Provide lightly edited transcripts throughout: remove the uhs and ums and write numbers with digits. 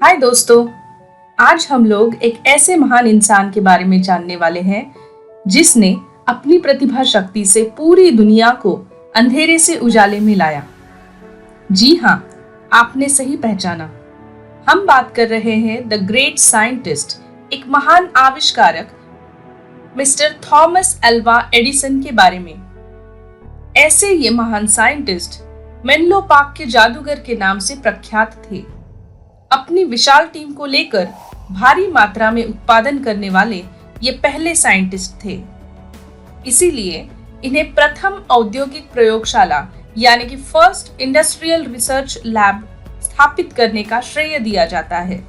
हाय दोस्तों, आज हम लोग एक ऐसे महान इंसान के बारे में जानने वाले हैं जिसने अपनी प्रतिभा शक्ति से पूरी दुनिया को अंधेरे से उजाले में लाया। जी हाँ, आपने सही पहचाना। हम बात कर रहे हैं द ग्रेट साइंटिस्ट, एक महान आविष्कारक मिस्टर थॉमस अल्वा एडिसन के बारे में। ऐसे ये महान साइंटिस्ट मेनलो पार्क के जादूगर के नाम से प्रख्यात थे। अपनी विशाल टीम को लेकर भारी मात्रा में उत्पादन करने वाले ये पहले साइंटिस्ट थे। इसीलिए इन्हें प्रथम औद्योगिक प्रयोगशाला यानी कि फर्स्ट इंडस्ट्रियल रिसर्च लैब स्थापित करने का श्रेय दिया जाता है।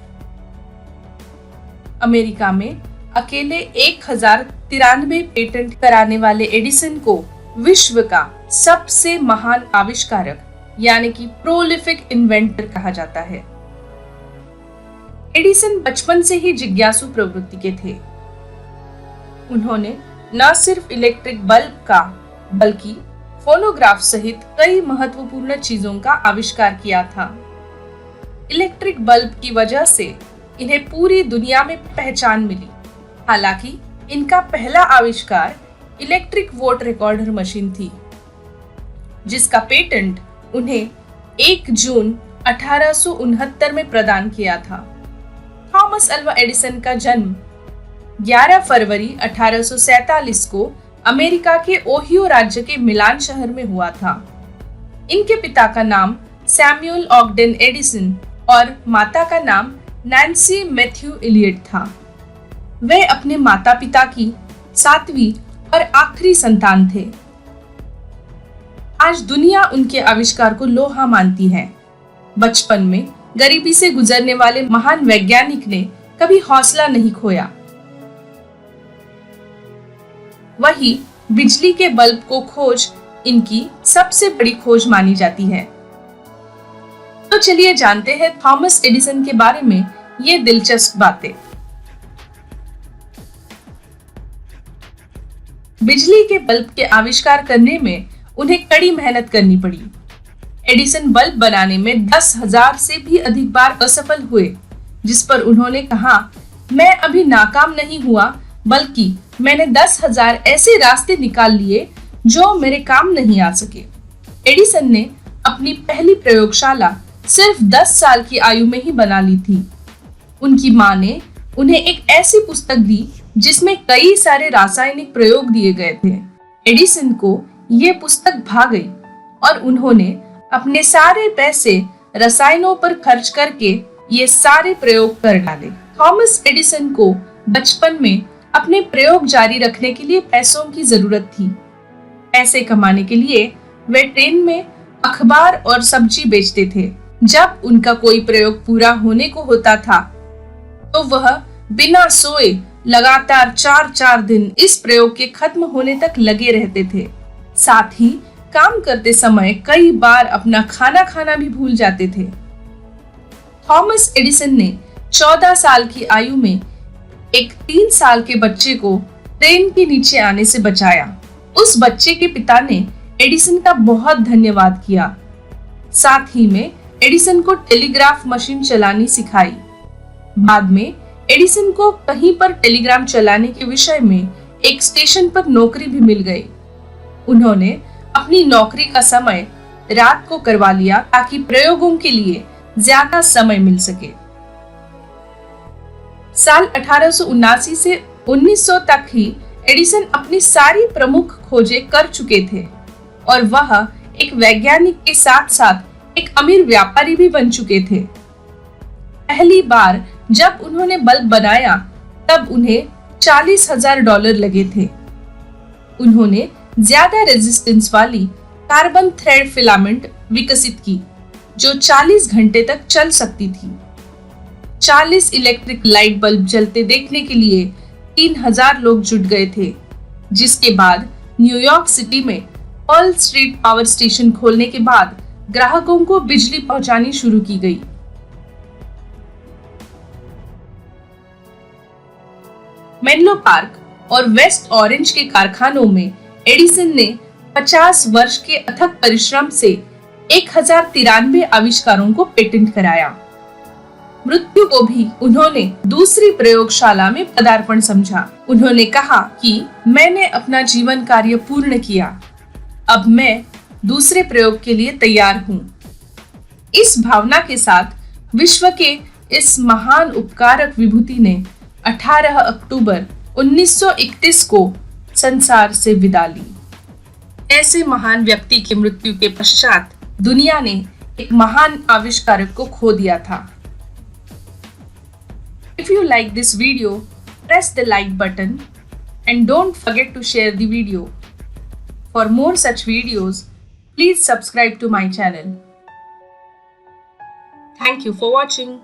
अमेरिका में अकेले 1093 पेटेंट कराने वाले एडिसन को विश्व का सबसे महान आविष्कारक यानी कि प्रोलिफिक इन्वेंटर कहा जाता है। एडिसन बचपन से ही जिज्ञासु प्रवृत्ति के थे। उन्होंने न सिर्फ इलेक्ट्रिक बल्ब का बल्कि फोनोग्राफ सहित कई महत्वपूर्ण चीजों का आविष्कार किया था। इलेक्ट्रिक बल्ब की वजह से इन्हें पूरी दुनिया में पहचान मिली। हालांकि इनका पहला आविष्कार इलेक्ट्रिक वोट रिकॉर्डर मशीन थी, जिसका पेटेंट उन्हें 1 जून 1869 में प्रदान किया था। थॉमस अल्वा एडिसन का जन्म 11 फरवरी 1847 को अमेरिका के ओहियो राज्य के मिलान शहर में हुआ था। इनके पिता का नाम सैमुअल ऑगडेन एडिसन और माता का नाम नैन्सी मैथ्यू इलियट था। वे अपने माता पिता की 7वीं और आखिरी संतान थे। आज दुनिया उनके आविष्कार को लोहा मानती है। बचपन में गरीबी से गुजरने वाले महान वैज्ञानिक ने कभी हौसला नहीं खोया। वही बिजली के बल्ब को खोज इनकी सबसे बड़ी खोज मानी जाती है। तो चलिए जानते हैं थॉमस एडिसन के बारे में ये दिलचस्प बातें। बिजली के बल्ब के आविष्कार करने में उन्हें कड़ी मेहनत करनी पड़ी। एडिसन बल्ब बनाने में 10,000 से भी अधिक बार असफल हुए, जिस पर उन्होंने कहा, मैं अभी नाकाम नहीं हुआ, बल्कि मैंने 10,000 ऐसे रास्ते निकाल लिए जो मेरे काम नहीं आ सके। एडिसन ने अपनी पहली प्रयोगशाला सिर्फ 10 साल की आयु में ही बना ली थी। उनकी मां ने उन्हें एक ऐसी पुस्तक दी जिसमें कई सारे रासायनिक प्रयोग दिए गए थे। एडिसन को ये पुस्तक भा गई और उन्होंने अपने सारे पैसे रसायनों पर खर्च करके ये सारे प्रयोग कर डाले। थॉमस एडिसन को बचपन में अपने प्रयोग जारी रखने के लिए पैसों की जरूरत थी। पैसे कमाने के लिए वे ट्रेन में अखबार और सब्जी बेचते थे। जब उनका कोई प्रयोग पूरा होने को होता था तो वह बिना सोए लगातार 4-4 दिन इस प्रयोग के खत्म होने तक लगे रहते थे। साथ ही काम करते समय कई बार अपना खाना खाना भी भूल जाते थे। थॉमस एडिसन ने 14 साल की आयु में एक 3 साल के बच्चे को ट्रेन के नीचे आने से बचाया। उस बच्चे के पिता ने एडिसन का बहुत धन्यवाद किया। साथ ही में एडिसन को टेलीग्राफ मशीन चलानी सिखाई। बाद में एडिसन को कहीं पर टेलीग्राम चलाने के विषय में एक स्टेशन पर नौकरी भी मिल गई। उन्होंने अपनी नौकरी का समय रात को करवा लिया ताकि प्रयोगों के लिए ज्यादा समय मिल सके। साल 1879 से 1900 तक ही एडिसन अपनी सारी प्रमुख खोजें कर चुके थे और वह एक वैज्ञानिक के साथ साथ एक अमीर व्यापारी भी बन चुके थे। पहली बार जब उन्होंने बल्ब बनाया तब उन्हें $40,000 लगे थे। उन्होंने ज्यादा रेजिस्टेंस वाली कार्बन थ्रेड फिलामेंट विकसित की जो 40 घंटे तक चल सकती थी। 40 इलेक्ट्रिक लाइट बल्ब जलते देखने के लिए 3,000 लोग जुट गए थे, जिसके बाद न्यूयॉर्क सिटी में पर्ल स्ट्रीट पावर स्टेशन खोलने के बाद ग्राहकों को बिजली पहुंचानी शुरू की गई। मेनलो पार्क और वेस्ट ऑरेंज के कारखानों में एडिसन ने 50 वर्ष के अथक परिश्रम से 1093 आविष्कारों को पेटेंट कराया। मृत्यु को भी उन्होंने दूसरी प्रयोगशाला में पदार्पण समझा। उन्होंने कहा कि मैंने अपना जीवन कार्य पूर्ण किया, अब मैं दूसरे प्रयोग के लिए तैयार हूँ। इस भावना के साथ विश्व के इस महान उपकारक विभूति ने 18 अक्टूबर 1931 को संसार से विदा ली। ऐसे महान व्यक्ति की मृत्यु के पश्चात दुनिया ने एक महान आविष्कारक को खो दिया था। If you like this video, press the like button and don't forget to share the video. For more such videos, please subscribe to my channel. Thank you for watching.